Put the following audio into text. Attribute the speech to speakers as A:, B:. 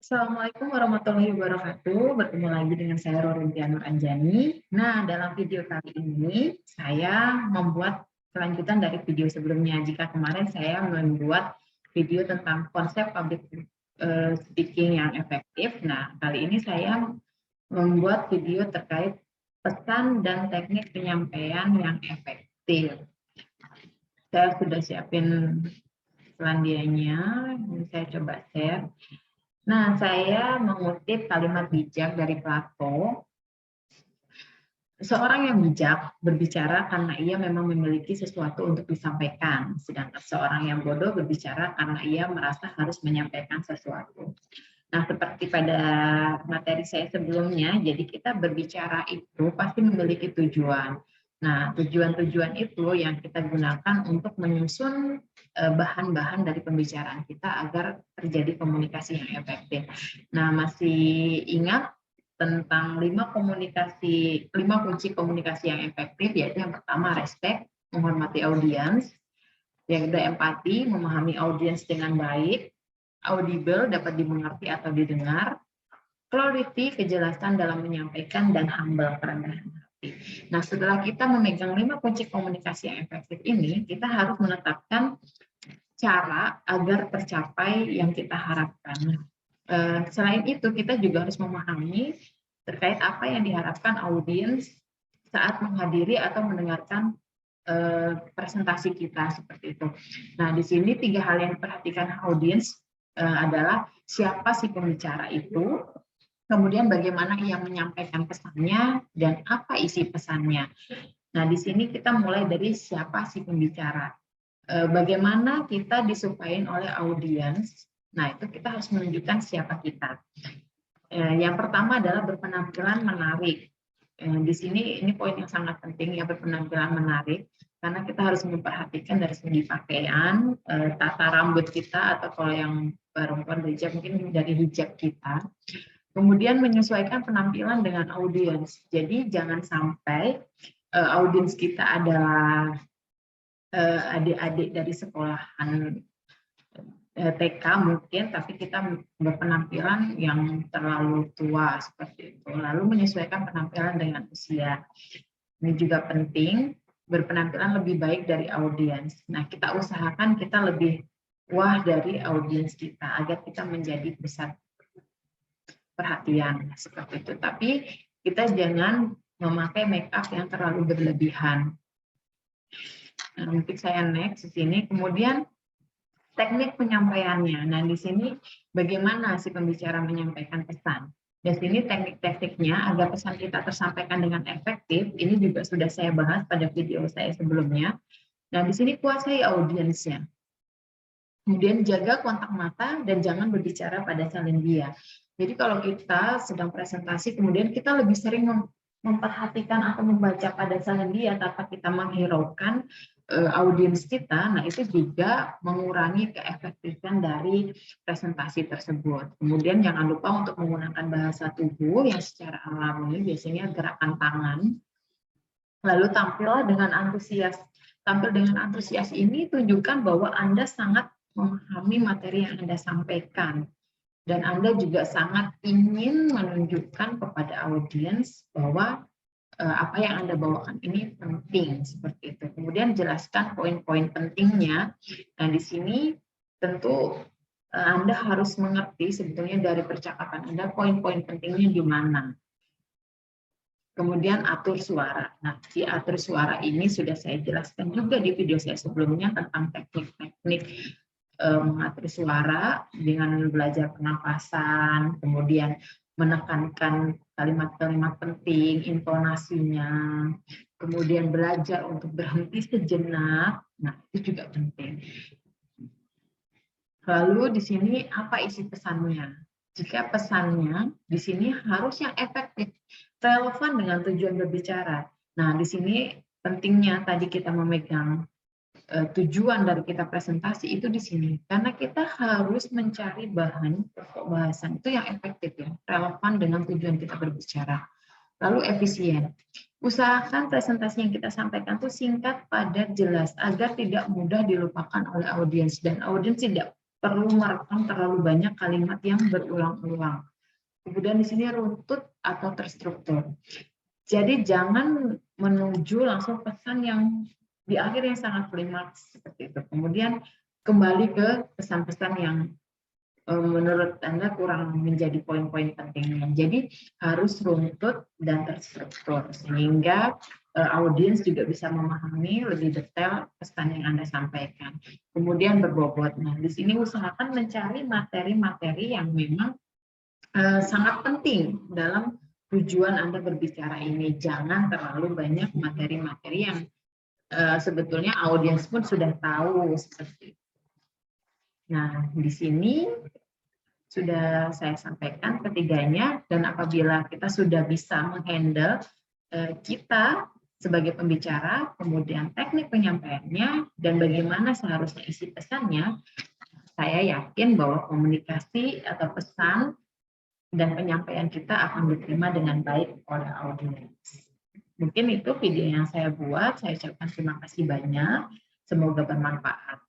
A: Assalamualaikum warahmatullahi wabarakatuh. Bertemu lagi dengan saya Rorintia Nur Anjani. Nah, dalam video kali ini saya membuat kelanjutan dari video sebelumnya. Jika kemarin saya membuat video tentang konsep public speaking yang efektif, nah kali ini saya membuat video terkait pesan dan teknik penyampaian yang efektif. Saya sudah siapin selandianya, ini saya coba share. Nah, saya mengutip kalimat bijak dari Plato. Seorang yang bijak berbicara karena ia memang memiliki sesuatu untuk disampaikan, sedangkan seorang yang bodoh berbicara karena ia merasa harus menyampaikan sesuatu. Nah, seperti pada materi saya sebelumnya, jadi kita berbicara itu pasti memiliki tujuan. Nah, tujuan-tujuan itu yang kita gunakan untuk menyusun bahan-bahan dari pembicaraan kita agar terjadi komunikasi yang efektif. Nah, masih ingat tentang 5 kunci komunikasi yang efektif, yaitu yang pertama respect, menghormati audiens, yang kedua empati, memahami audiens dengan baik, audible, dapat dimengerti atau didengar, clarity, kejelasan dalam menyampaikan, dan humble, kerendahan hati. Nah, setelah kita memegang 5 kunci komunikasi yang efektif ini, kita harus menetapkan cara agar tercapai yang kita harapkan. Selain itu, kita juga harus memahami terkait apa yang diharapkan audiens saat menghadiri atau mendengarkan presentasi kita, seperti itu. Nah, di sini 3 hal yang diperhatikan audiens adalah siapa si pembicara itu, kemudian bagaimana ia menyampaikan pesannya, dan apa isi pesannya. Nah, di sini kita mulai dari siapa si pembicara. Bagaimana kita disukain oleh audiens. Nah, itu kita harus menunjukkan siapa kita. Yang pertama adalah berpenampilan menarik. Di sini ini poin yang sangat penting, ya, berpenampilan menarik, karena kita harus memperhatikan dari segi pakaian, tata rambut kita, atau kalau yang perempuan berhijab mungkin dari hijab kita. Kemudian menyesuaikan penampilan dengan audiens. Jadi jangan sampai audiens kita adalah adik-adik dari sekolahan TK mungkin, tapi kita berpenampilan yang terlalu tua seperti itu. Lalu menyesuaikan penampilan dengan usia. Ini juga penting, berpenampilan lebih baik dari audiens. Nah, kita usahakan kita lebih wah dari audiens kita agar kita menjadi pusat perhatian seperti itu. Tapi kita jangan memakai make up yang terlalu berlebihan. Nah, mungkin saya next di sini. Kemudian teknik penyampaiannya. Nah, di sini bagaimana si pembicara menyampaikan pesan. Di sini teknik-tekniknya agar pesan kita tersampaikan dengan efektif, ini juga sudah saya bahas pada video saya sebelumnya. Nah, di sini kuasai audiensnya. Kemudian jaga kontak mata dan jangan berbicara pada salindia. Jadi kalau kita sedang presentasi, kemudian kita lebih sering memperhatikan atau membaca pada salindia tanpa kita menghiraukan audiens kita, nah itu juga mengurangi keefektifan dari presentasi tersebut. Kemudian jangan lupa untuk menggunakan bahasa tubuh yang secara alami, biasanya gerakan tangan. Lalu tampillah dengan antusias. Tampil dengan antusias ini tunjukkan bahwa Anda sangat memahami materi yang Anda sampaikan. Dan Anda juga sangat ingin menunjukkan kepada audiens bahwa apa yang Anda bawakan ini penting, seperti itu. Kemudian jelaskan poin-poin pentingnya. Nah, di sini tentu Anda harus mengerti sebetulnya dari percakapan Anda poin-poin pentingnya di mana. Kemudian atur suara. Nah, si atur suara ini sudah saya jelaskan juga di video saya sebelumnya tentang teknik-teknik mengatur suara dengan belajar pernapasan, kemudian menekankan kalimat-kalimat penting, intonasinya, kemudian belajar untuk berhenti sejenak. Nah, itu juga penting. Lalu di sini apa isi pesannya? Jika pesannya di sini harus yang efektif, relevan dengan tujuan berbicara. Nah, di sini pentingnya tadi kita memegang tujuan dari kita presentasi itu di sini, karena kita harus mencari bahan pokok bahasan itu yang efektif, ya, relevan dengan tujuan kita berbicara. Lalu efisien. Usahakan presentasi yang kita sampaikan itu singkat, padat, jelas agar tidak mudah dilupakan oleh audiens dan audiens tidak perlu merekam terlalu banyak kalimat yang berulang-ulang. Kemudian di sini runtut atau terstruktur. Jadi jangan menuju langsung pesan yang di akhir yang sangat klimaks seperti itu. Kemudian kembali ke pesan-pesan yang menurut Anda kurang menjadi poin-poin pentingnya. Jadi harus runtut dan terstruktur sehingga audiens juga bisa memahami lebih detail pesan yang Anda sampaikan. Kemudian berbobot. Nah, di sini usahakan mencari materi-materi yang memang sangat penting dalam tujuan Anda berbicara ini. Jangan terlalu banyak materi-materi yang sebetulnya audiens pun sudah tahu seperti itu. Nah, di sini sudah saya sampaikan ketiganya, dan apabila kita sudah bisa menghandle kita sebagai pembicara, kemudian teknik penyampaiannya, dan bagaimana seharusnya isi pesannya, saya yakin bahwa komunikasi atau pesan dan penyampaian kita akan diterima dengan baik oleh audiens. Mungkin itu video yang saya buat. Saya ucapkan terima kasih banyak. Semoga bermanfaat.